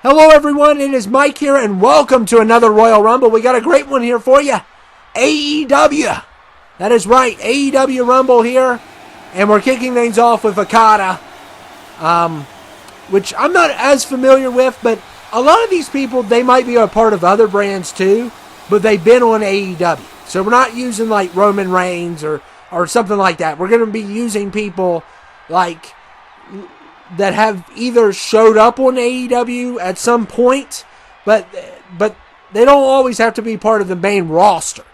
Hello everyone, it is Mike here and welcome to another Royal Rumble. We got a great one here for you. AEW. That is right, AEW Rumble here. And we're kicking things off with Okada. Which I'm not as familiar with, but a lot of these people, they might be a part of other brands too, but they've been on AEW. So we're not using like Roman Reigns or something like that. We're going to be using people like that have either showed up on AEW at some point, but they don't always have to be part of the main roster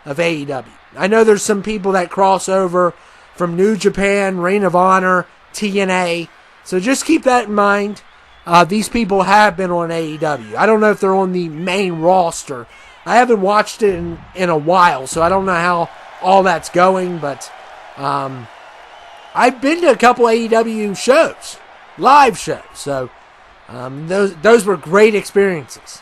of AEW. I know there's some people that cross over from New Japan, Ring of Honor, TNA, so just keep that in mind. These people have been on AEW. I don't know if they're on the main roster. I haven't watched it in a while, so I don't know how all that's going, but I've been to a couple AEW shows. Live shows, so those were great experiences,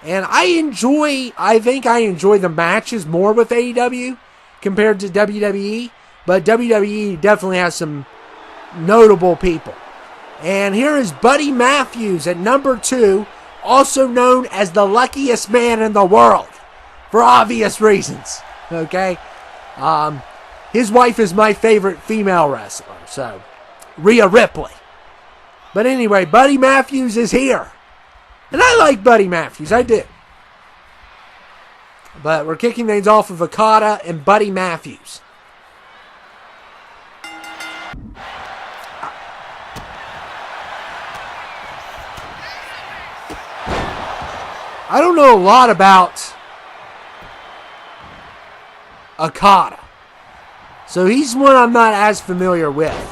and I think I enjoy the matches more with AEW compared to WWE, but WWE definitely has some notable people. And here is Buddy Matthews at number 2, also known as the luckiest man in the world, for obvious reasons. Okay, his wife is my favorite female wrestler, so Rhea Ripley. But anyway, Buddy Matthews is here. And I like Buddy Matthews, I do. But we're kicking things off with Okada and Buddy Matthews. I don't know a lot about Okada. So he's one I'm not as familiar with.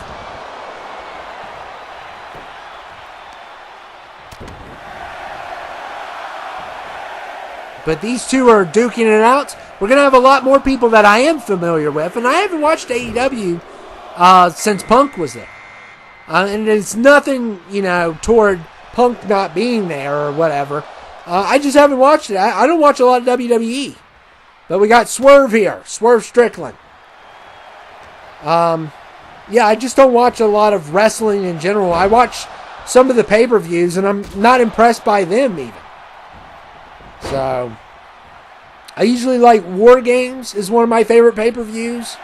But these two are duking it out. We're going to have a lot more people that I am familiar with. And I haven't watched AEW since Punk was there. And it's nothing, toward Punk not being there or whatever. I just haven't watched it. I don't watch a lot of WWE. But we got Swerve here. Swerve Strickland. I just don't watch a lot of wrestling in general. I watch some of the pay-per-views and I'm not impressed by them even. So, I usually like War Games is one of my favorite pay-per-views.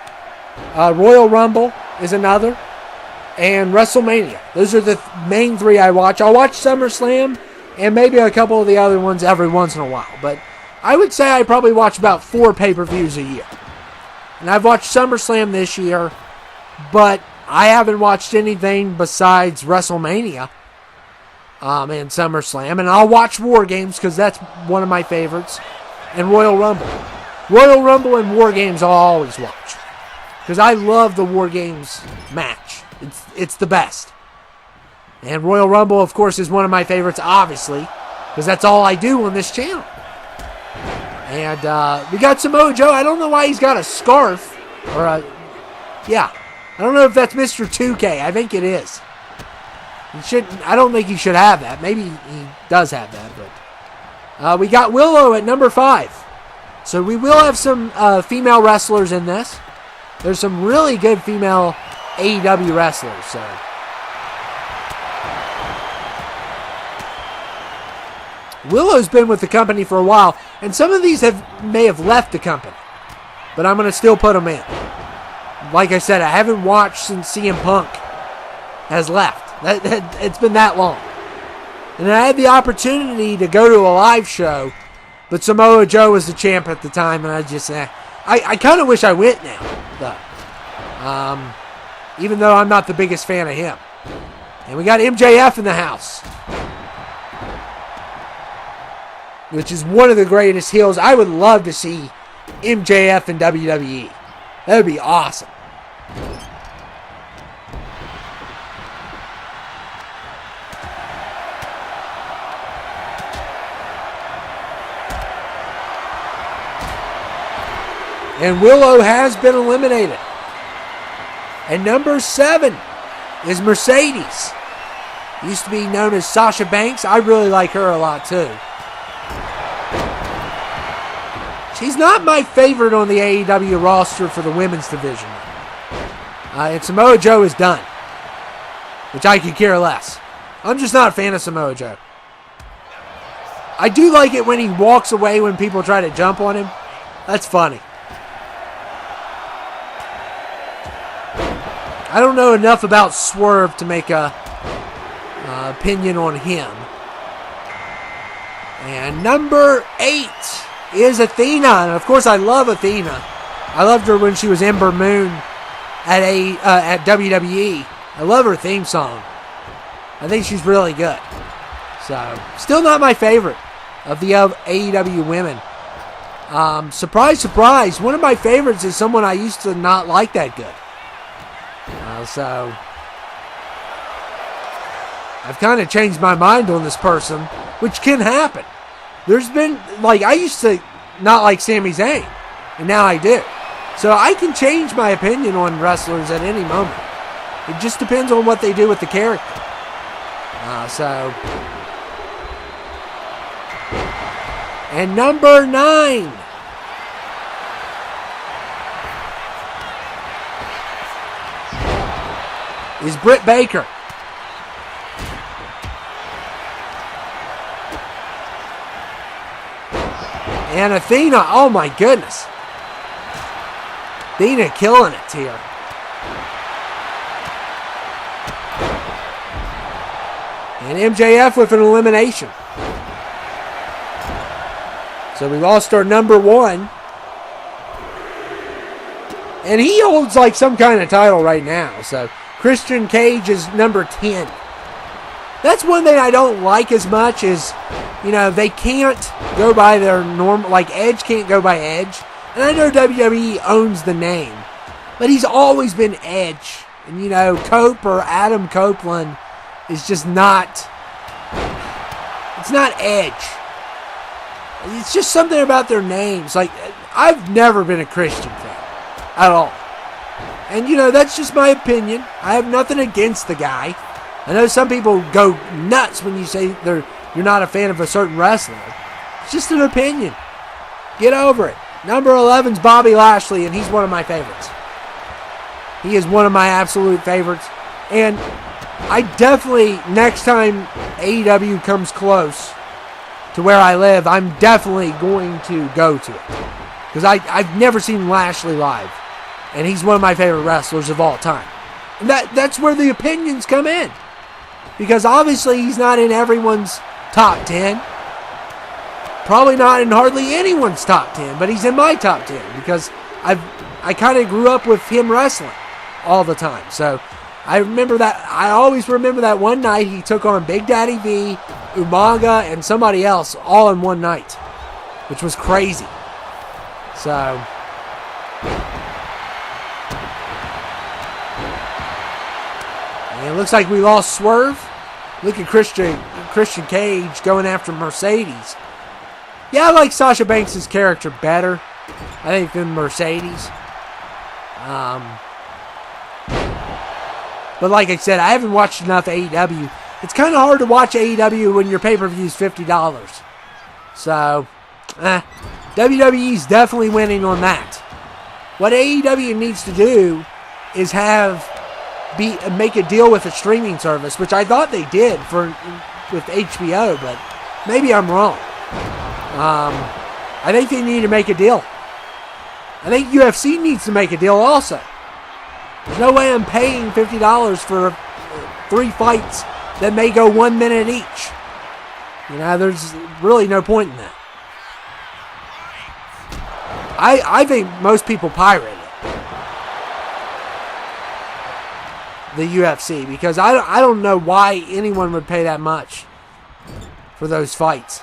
Royal Rumble is another. And WrestleMania. Those are the main three I watch. I'll watch SummerSlam and maybe a couple of the other ones every once in a while. But I would say I probably watch about 4 pay-per-views a year. And I've watched SummerSlam this year, but I haven't watched anything besides WrestleMania. And SummerSlam, and I'll watch War Games because that's one of my favorites, and Royal Rumble. Royal Rumble and War Games I'll always watch because I love the War Games match. It's the best. And Royal Rumble, of course, is one of my favorites, obviously, because that's all I do on this channel. And we got Samoa Joe. I don't know why he's got a scarf or I don't know if that's Mr. 2K. I think it is. I don't think he should have that. Maybe he does have that, but we got Willow at number 5. So we will have some female wrestlers in this. There's some really good female AEW wrestlers. So Willow's been with the company for a while, and some of these may have left the company, but I'm going to still put them in. Like I said, I haven't watched since CM Punk has left. It's been that long. And I had the opportunity to go to a live show, but Samoa Joe was the champ at the time, and I just, I kind of wish I went now, though. Even though I'm not the biggest fan of him. And we got MJF in the house, which is one of the greatest heels. I would love to see MJF in WWE. That would be awesome. And Willow has been eliminated. And number 7 is Mercedes. Used to be known as Sasha Banks. I really like her a lot too. She's not my favorite on the AEW roster for the women's division. And Samoa Joe is done, which I could care less. I'm just not a fan of Samoa Joe. I do like it when he walks away when people try to jump on him. That's funny. I don't know enough about Swerve to make a opinion on him. And number 8 is Athena. And of course, I love Athena. I loved her when she was Ember Moon at WWE. I love her theme song. I think she's really good. So, still not my favorite of the AEW women. Surprise, surprise. One of my favorites is someone I used to not like that good. So, I've kind of changed my mind on this person, which can happen. There's been, I used to not like Sami Zayn, and now I do. So I can change my opinion on wrestlers at any moment. It just depends on what they do with the character. And number 9. Is Britt Baker. And Athena, oh my goodness. Athena killing it here. And MJF with an elimination. So we lost our number 1. And he holds some kind of title right now. So Christian Cage is number 10. That's one thing I don't like as much is, they can't go by their normal, Edge can't go by Edge. And I know WWE owns the name, but he's always been Edge. And, Cope or Adam Copeland is just not, it's not Edge. It's just something about their names. I've never been a Christian fan at all. And, that's just my opinion. I have nothing against the guy. I know some people go nuts when you say you're not a fan of a certain wrestler. It's just an opinion. Get over it. Number 11 is Bobby Lashley, and he's one of my favorites. He is one of my absolute favorites. And I definitely, next time AEW comes close to where I live, I'm definitely going to go to it. Because I've never seen Lashley live. And he's one of my favorite wrestlers of all time. And that's where the opinions come in. Because obviously he's not in everyone's top 10. Probably not in hardly anyone's top 10. But he's in my top 10. Because I kind of grew up with him wrestling all the time. So I always remember that one night he took on Big Daddy V, Umaga, and somebody else all in one night. Which was crazy. So and it looks like we lost Swerve. Look at Christian Cage going after Mercedes. Yeah, I like Sasha Banks' character better, I think, than Mercedes. But like I said, I haven't watched enough AEW. It's kind of hard to watch AEW when your pay-per-view is $50. So, WWE's definitely winning on that. What AEW needs to do is make a deal with a streaming service, which I thought they did with HBO, but maybe I'm wrong. I think they need to make a deal. I think UFC needs to make a deal also. There's no way I'm paying $50 for 3 fights that may go 1 minute each. There's really no point in that. I think most people pirate it. The UFC, because I don't know why anyone would pay that much for those fights.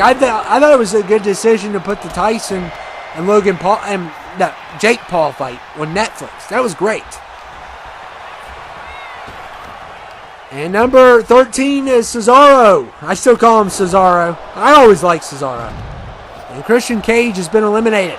I thought it was a good decision to put the Tyson and Logan Paul and Jake Paul fight on Netflix. That was great. And number 13 is Cesaro. I still call him Cesaro. I always like Cesaro. And Christian Cage has been eliminated.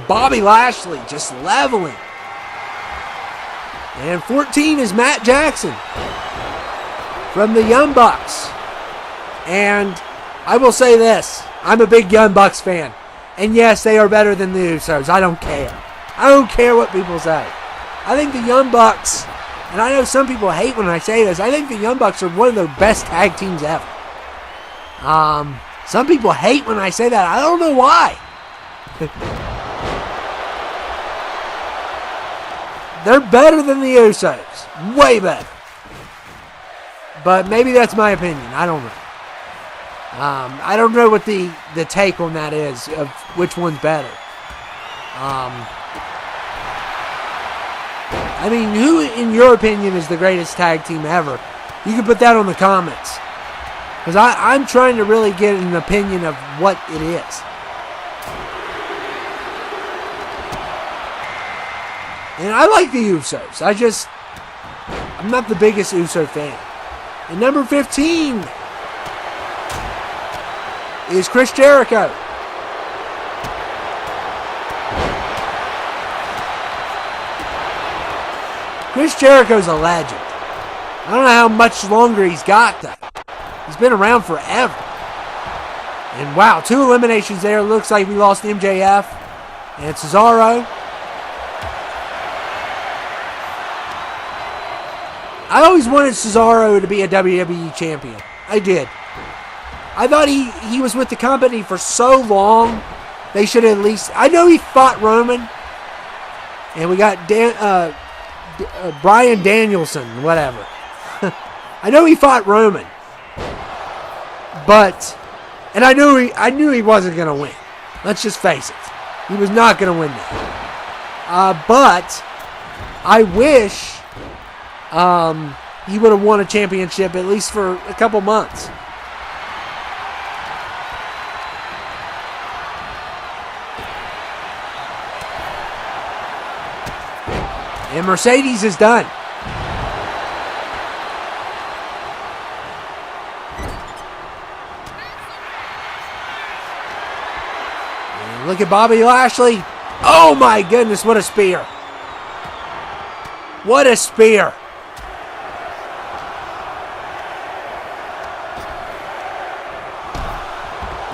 Bobby Lashley just leveling. And 14 is Matt Jackson from the Young Bucks. And I will say this. I'm a big Young Bucks fan. And yes, they are better than the Usos. I don't care. I don't care what people say. I think the Young Bucks, and I know some people hate when I say this, I think the Young Bucks are one of the best tag teams ever. Some people hate when I say that. I don't know why. They're better than the Usos. Way better. But maybe that's my opinion. I don't know. I don't know what the take on that is, of which one's better. I mean, who, in your opinion, is the greatest tag team ever? You can put that on the comments. Because I'm trying to really get an opinion of what it is. And I like the Usos. I'm not the biggest Uso fan. And number 15 is Chris Jericho. Chris Jericho's a legend. I don't know how much longer he's got though. He's been around forever. And wow, 2 eliminations there. Looks like we lost MJF and Cesaro. I always wanted Cesaro to be a WWE champion. I did. I thought he was with the company for so long, they should at least... I know he fought Roman, and we got Bryan Danielson, whatever. I know he fought Roman, but... And I knew he wasn't going to win. Let's just face it. He was not going to win that. But I wish he would have won a championship at least for a couple months. And Mercedes is done. And look at Bobby Lashley. Oh my goodness, what a spear. What a spear.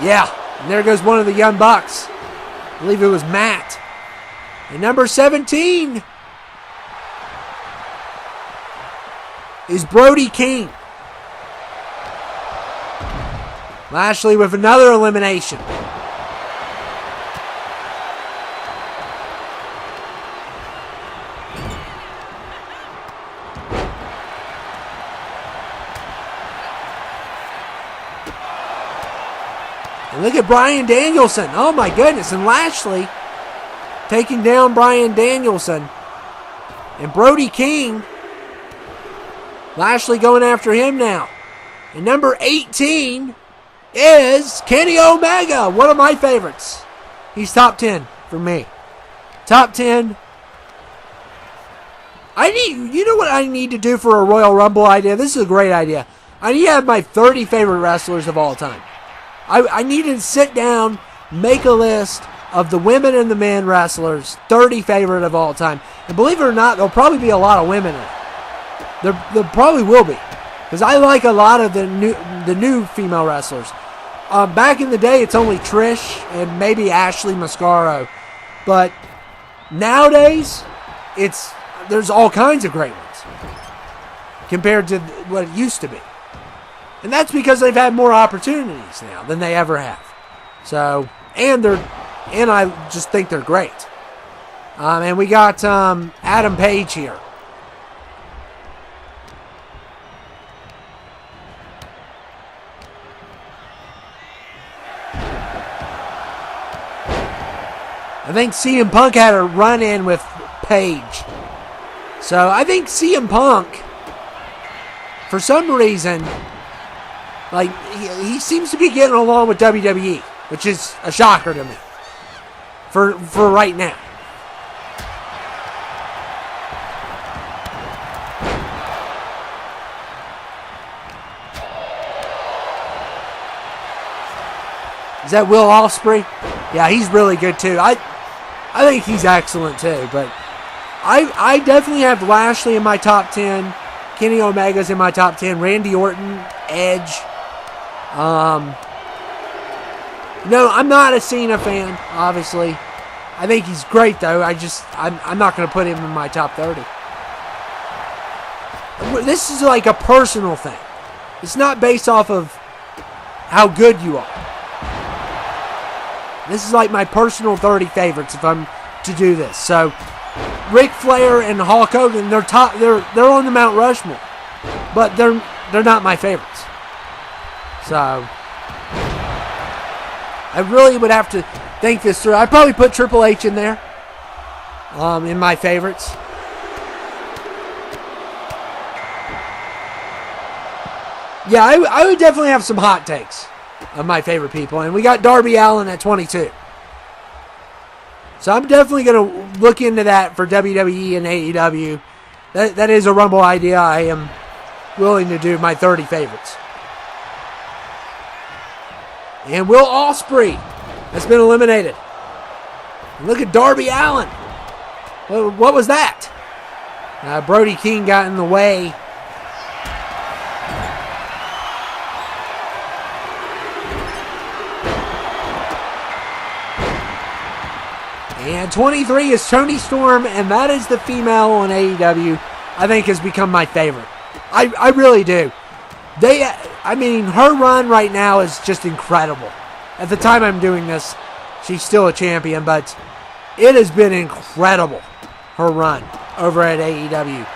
Yeah, and there goes one of the Young Bucks. I believe it was Matt. And number 17 is Brody King. Lashley with another elimination. And look at Bryan Danielson. Oh my goodness. And Lashley taking down Bryan Danielson. And Brody King. Lashley going after him now. And number 18 is Kenny Omega. One of my favorites. He's top 10 for me. Top 10. You know what I need to do for a Royal Rumble idea? This is a great idea. I need to have my 30 favorite wrestlers of all time. I need to sit down, make a list of the women and the men wrestlers, 30 favorite of all time. And believe it or not, there'll probably be a lot of women in it. There probably will be. Because I like a lot of the new female wrestlers. Back in the day, it's only Trish and maybe Ashley Mascaro. But nowadays, there's all kinds of great ones. Compared to what it used to be. And that's because they've had more opportunities now than they ever have. So, and I just think they're great. And we got Adam Page here. I think CM Punk had a run-in with Page. So I think CM Punk, for some reason, like he seems to be getting along with WWE, which is a shocker to me. For right now. Is that Will Ospreay? Yeah, he's really good too. I think he's excellent too, but I definitely have Lashley in my top 10. Kenny Omega's in my top 10. Randy Orton, Edge. No, I'm not a Cena fan, obviously. I think he's great, though. I'm not going to put him in my top 30. This is like a personal thing. It's not based off of how good you are. This is like my personal 30 favorites if I'm to do this. So, Ric Flair and Hulk Hogan, they're on the Mount Rushmore, but they're not my favorites. So, I really would have to think this through. I'd probably put Triple H in there, in my favorites. Yeah, I would definitely have some hot takes of my favorite people, and we got Darby Allin at 22. So I'm definitely going to look into that for WWE and AEW. That is a Rumble idea. I am willing to do my 30 favorites. And Will Ospreay has been eliminated. And look at Darby Allin. What was that? Brody King got in the way. And 23 is Toni Storm, and that is the female on AEW I think has become my favorite. I really do. Her run right now is just incredible. At the time I'm doing this, she's still a champion, but it has been incredible, her run over at AEW.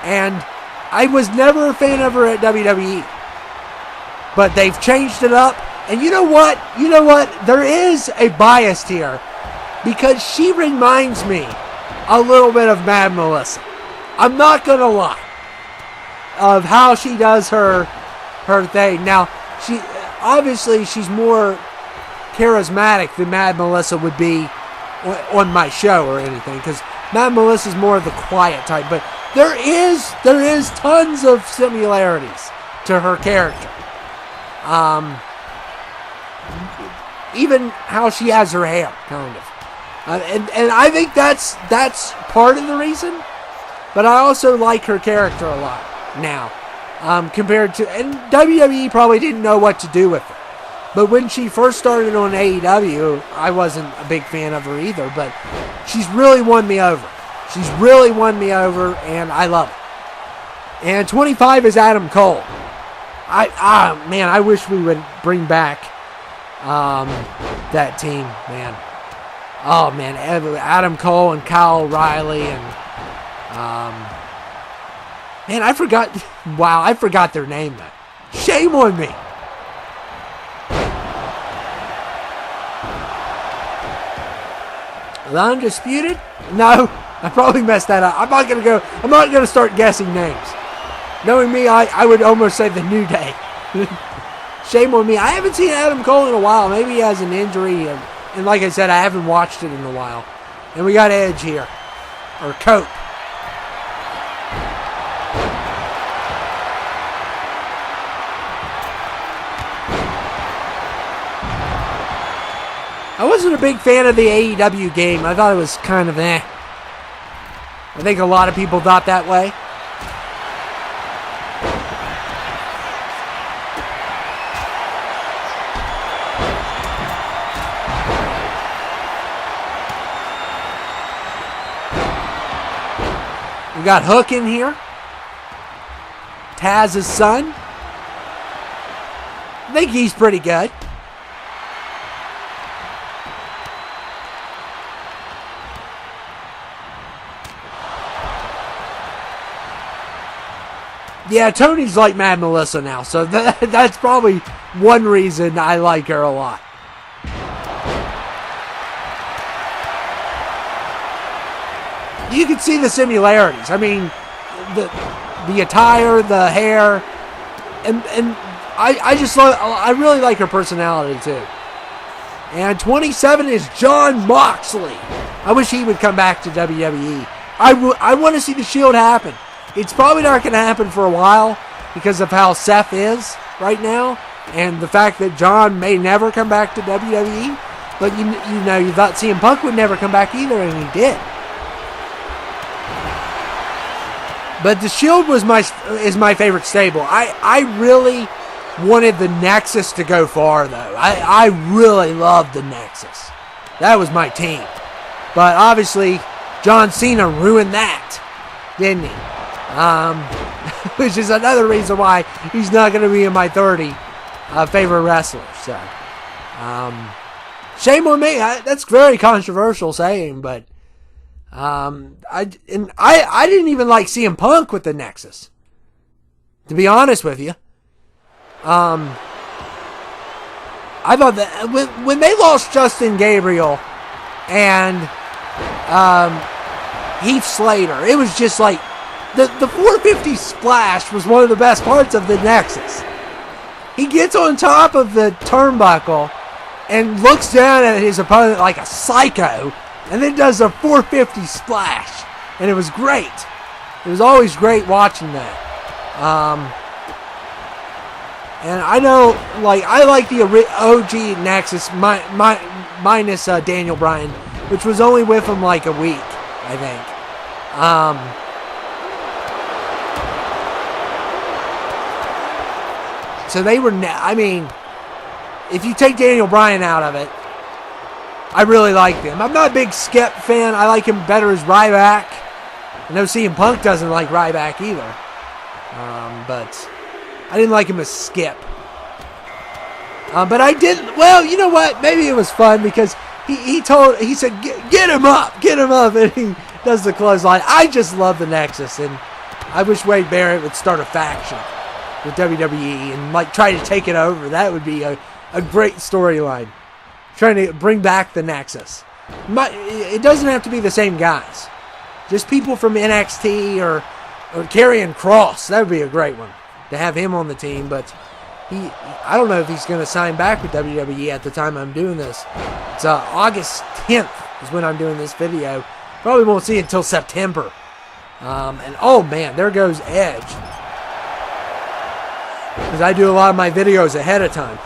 And I was never a fan of her at WWE. But they've changed it up. And you know what? There is a bias here. Because she reminds me a little bit of Mad Melissa. I'm not going to lie. Of how she does her thing. Now, she's more charismatic than Mad Melissa would be on my show or anything. Because Mad Melissa's more of the quiet type. But there is tons of similarities to her character. Even how she has her hair, kind of. And I think that's part of the reason, but I also like her character a lot now, compared to, and WWE probably didn't know what to do with her. But when she first started on AEW, I wasn't a big fan of her either, but she's really won me over. And I love it. And 25 is Adam Cole. I wish we would bring back that team, man. Oh, man, Adam Cole and Kyle O'Reilly and, man, I forgot their name, man. Shame on me. The Undisputed? No, I probably messed that up. I'm not going to start guessing names. Knowing me, I would almost say the New Day. Shame on me. I haven't seen Adam Cole in a while. Maybe he has an injury. And like I said, I haven't watched it in a while. And we got Edge here. Or Cope. I wasn't a big fan of the AEW game. I thought it was kind of I think a lot of people thought that way. We got Hook in here. Taz's son. I think he's pretty good. Yeah, Tony's like Mad Melissa now, so that's probably one reason I like her a lot. You can see the similarities. I mean, the attire, the hair, and I really like her personality too. And 27 is Jon Moxley. I wish he would come back to WWE. I want to see the Shield happen. It's probably not going to happen for a while because of how Seth is right now and the fact that John may never come back to WWE. But you thought CM Punk would never come back either, and he did. But the Shield is my favorite stable. I really wanted the Nexus to go far, though. I really loved the Nexus. That was my team. But obviously, John Cena ruined that, didn't he? Which is another reason why he's not going to be in my 30 favorite wrestlers. So, shame on me. That's very controversial saying, but I didn't even like CM Punk with the Nexus, to be honest with you. I thought that when they lost Justin Gabriel and Heath Slater, it was just like the 450 splash was one of the best parts of the Nexus. He gets on top of the turnbuckle and looks down at his opponent like a psycho, and then does a 450 splash, and it was great. It was always great watching that. And I know, I like the OG Nexus minus Daniel Bryan, which was only with him like a week, I think. So they were, if you take Daniel Bryan out of it, I really like them. I'm not a big Skip fan. I like him better as Ryback. I know CM Punk doesn't like Ryback either. But I didn't like him as Skip. But I did, well, you know what? Maybe it was fun because he said, get him up, and he does the clothesline. I just love the Nexus, and I wish Wade Barrett would start a faction with WWE and try to take it over. That would be a great storyline. Trying to bring back the Nexus. It doesn't have to be the same guys. Just people from NXT or Karrion Kross. That would be a great one to have him on the team. But I don't know if he's going to sign back with WWE at the time I'm doing this. It's August 10th is when I'm doing this video. Probably won't see it until September. And oh man, there goes Edge. Because I do a lot of my videos ahead of time.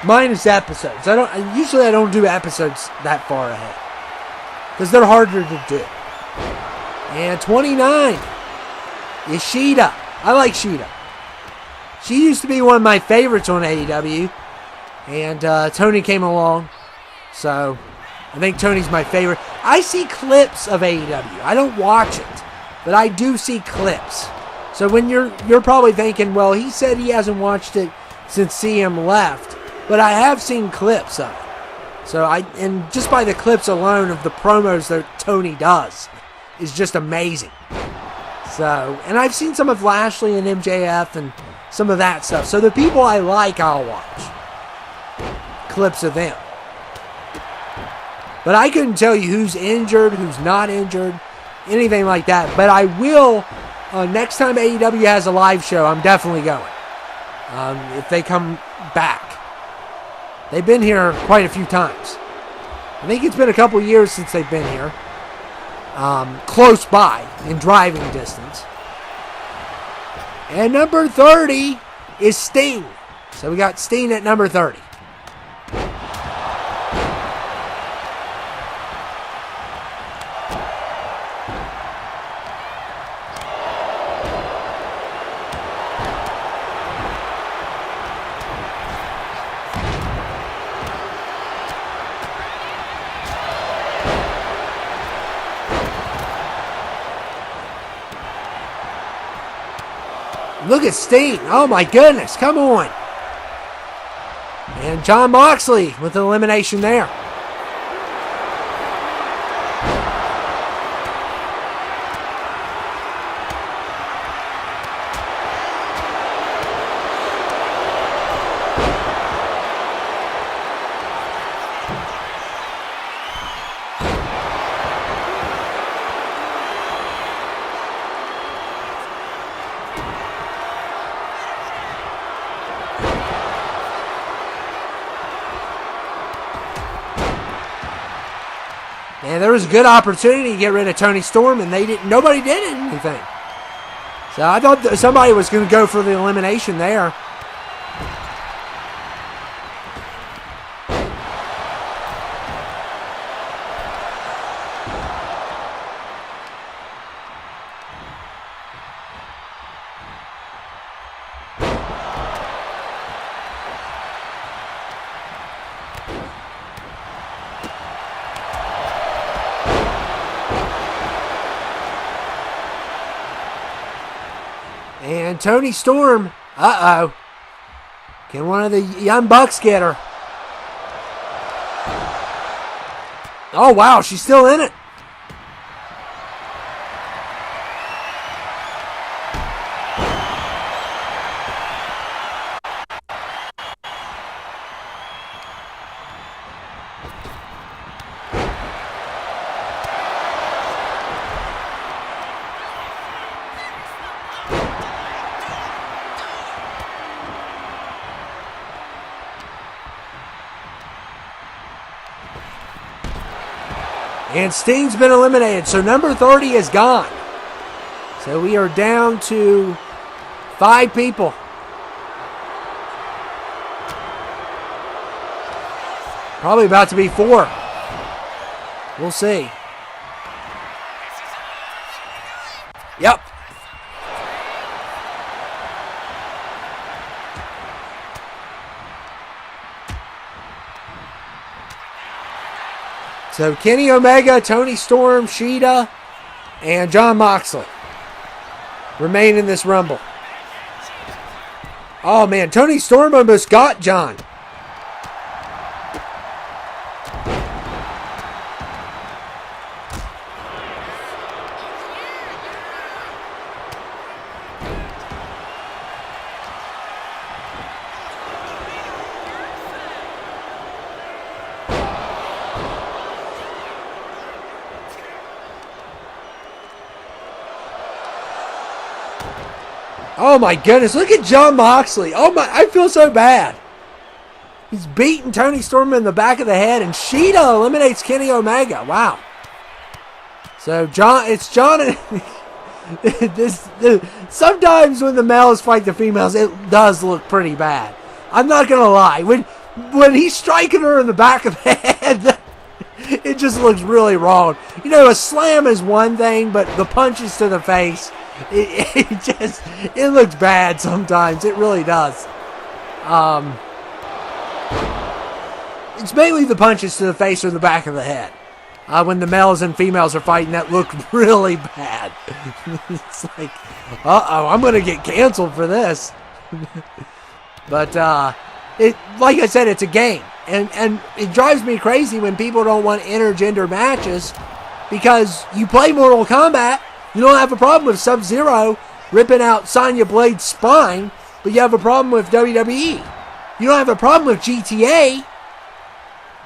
Minus episodes. I don't do episodes that far ahead. Because they're harder to do. And 29 is Sheeta. I like Sheeta. She used to be one of my favorites on AEW. And Tony came along. So I think Tony's my favorite. I see clips of AEW. I don't watch it. But I do see clips. So when you're probably thinking, well, he said he hasn't watched it since CM left. But I have seen clips of it. So and just by the clips alone of the promos that Tony does is just amazing. So, and I've seen some of Lashley and MJF and some of that stuff. So the people I like, I'll watch clips of them. But I couldn't tell you who's injured, who's not injured, anything like that. But I will, next time AEW has a live show, I'm definitely going. If they come back. They've been here quite a few times. I think it's been a couple years since they've been here. Close by, in driving distance. And number 30 is Sting. So we got Sting at number 30. Look at Sting. Oh my goodness. Come on. And Jon Moxley with an elimination there. And there was a good opportunity to get rid of Tony Storm, and nobody did anything. So I thought that somebody was going to go for the elimination there. And Tony Storm, can one of the Young Bucks get her? Oh, wow, she's still in it. And Sting's been eliminated, so number 30 is gone. So we are down to 5 people. Probably about to be 4. We'll see. Yep. So Kenny Omega, Tony Storm, Shida, and Jon Moxley remain in this Rumble. Oh man, Tony Storm almost got John. Oh my goodness, look at Jon Moxley. Oh my, I feel so bad. He's beating Tony Storm in the back of the head, and Shida eliminates Kenny Omega. Wow. So it's John and sometimes when the males fight the females, it does look pretty bad. I'm not gonna lie. When he's striking her in the back of the head, it just looks really wrong. You know, a slam is one thing, but the punches to the face, it looks bad sometimes. It really does. It's mainly the punches to the face or the back of the head. When the males and females are fighting, that look really bad. It's like, I'm going to get canceled for this. But, like I said, it's a game. And it drives me crazy when people don't want intergender matches because you play Mortal Kombat. You don't have a problem with Sub-Zero ripping out Sonya Blade's spine, but you have a problem with WWE. You don't have a problem with GTA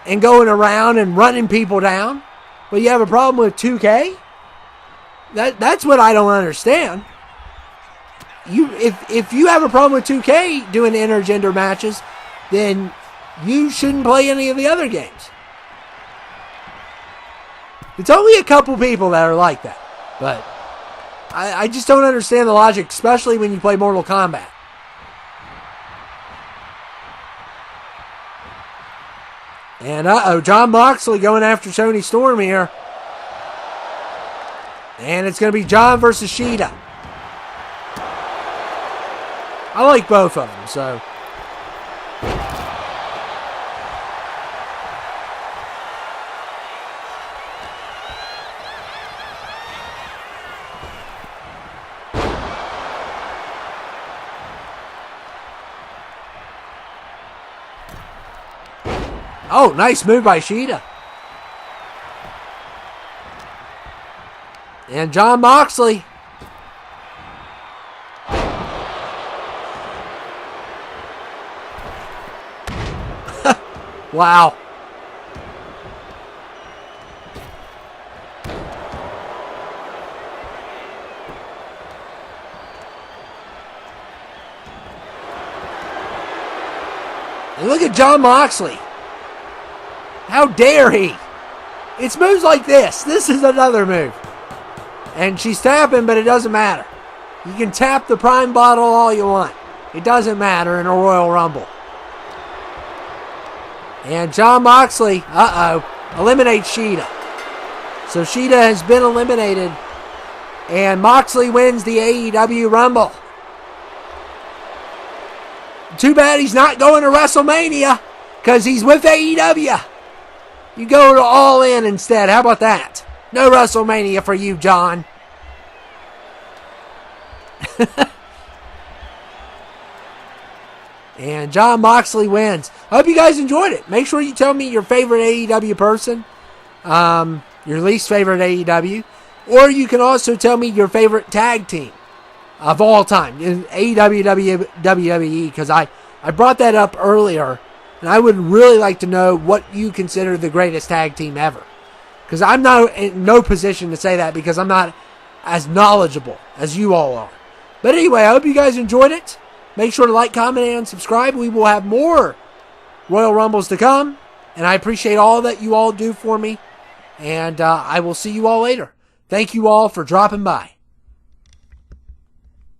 and going around and running people down, but you have a problem with 2K? That's what I don't understand. If you have a problem with 2K doing intergender matches, then you shouldn't play any of the other games. It's only a couple people that are like that, but I just don't understand the logic, especially when you play Mortal Kombat. And Jon Moxley going after Tony Storm here. And it's going to be John versus Shida. I like both of them, so. Oh, nice move by Shida. And Jon Moxley. Wow. And look at Jon Moxley. How dare he? It's moves like this. This is another move. And she's tapping, but it doesn't matter. You can tap the Prime bottle all you want. It doesn't matter in a Royal Rumble. And Jon Moxley, eliminates Shida. So Shida has been eliminated. And Moxley wins the AEW Rumble. Too bad he's not going to WrestleMania because he's with AEW. You go to All In instead. How about that? No WrestleMania for you, John. And Jon Moxley wins. I hope you guys enjoyed it. Make sure you tell me your favorite AEW person, your least favorite AEW, or you can also tell me your favorite tag team of all time in AEW, WWE, because I brought that up earlier, and I would really like to know what you consider the greatest tag team ever. Because I'm not in no position to say that because I'm not as knowledgeable as you all are. But anyway, I hope you guys enjoyed it. Make sure to like, comment, and subscribe. We will have more Royal Rumbles to come. And I appreciate all that you all do for me. And I will see you all later. Thank you all for dropping by.